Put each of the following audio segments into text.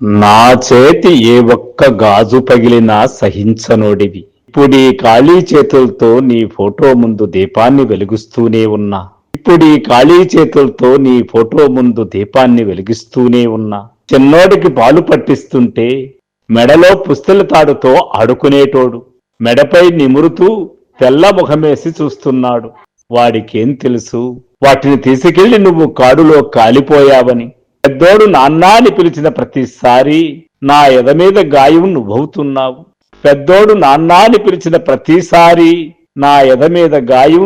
నా చేతి ఏ ఒక్క గాజు పగిలినా సహించనోడివి. ఇప్పుడీ ఖాళీ చేతులతో నీ ఫోటో ముందు దీపాన్ని వెలిగిస్తూనే ఉన్నా. చిన్నోడికి పాలు పట్టిస్తుంటే మెడలో పుస్తెల తాడుతో ఆడుకునేటోడు మెడపై నిమురుతూ తెల్ల ముఖమేసి చూస్తున్నాడు. వాడికేం తెలుసు వాటిని తీసుకెళ్లి నువ్వు కాడులో కాలిపోయావని. పెద్దోడు నాన్నా అని పిలిచిన ప్రతిసారి నా ఎదమీద గాయం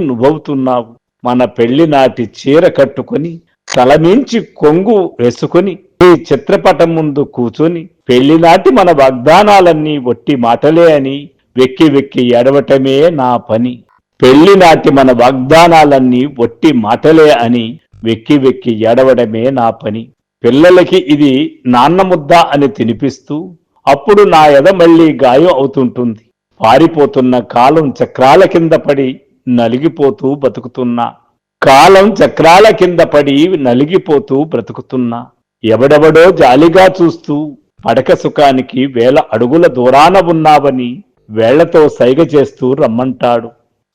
నువ్వవుతున్నావు. మన పెళ్లి నాటి చీర కట్టుకుని తలమించి కొంగు వేసుకుని ఈ చిత్రపటం ముందు కూర్చొని పెళ్లినాటి మన వాగ్దానాలన్నీ ఒట్టి మాటలే అని వెక్కి వెక్కి ఏడవటమే నా పని. పెళ్లినాటి మన వాగ్దానాలన్నీ ఒట్టి మాటలే అని వెక్కి వెక్కి ఏడవడమే నా పని. పిల్లలకి ఇది నాన్న ముద్ద అని తినిపిస్తూ అప్పుడు నా ఎద మళ్లీ గాయం అవుతుంటుంది. పారిపోతున్న కాలం చక్రాల కింద పడి నలిగిపోతూ బ్రతుకుతున్నా. ఎవడెవడో జాలిగా చూస్తూ పడక సుఖానికి వేల అడుగుల దూరాన ఉన్నావని వేళ్లతో సైగ చేస్తూ రమ్మంటాడు.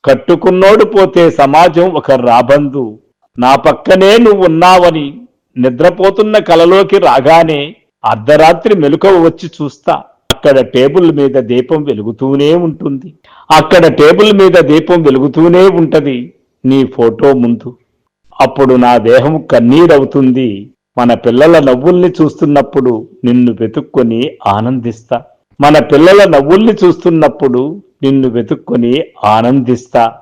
కట్టుకున్నోడు పోతే సమాజం ఒక రాబందు. నా పక్కనే నువ్వున్నావని నిద్రపోతున్న కలలోకి రాగానే అర్ధరాత్రి మెలకువ వచ్చి చూస్తా. అక్కడ టేబుల్ మీద దీపం వెలుగుతూనే ఉంటది నీ ఫోటో ముందు. అప్పుడు నా దేహం కన్నీరవుతుంది. మన పిల్లల నవ్వుల్ని చూస్తున్నప్పుడు నిన్ను వెతుక్కొని ఆనందిస్తా.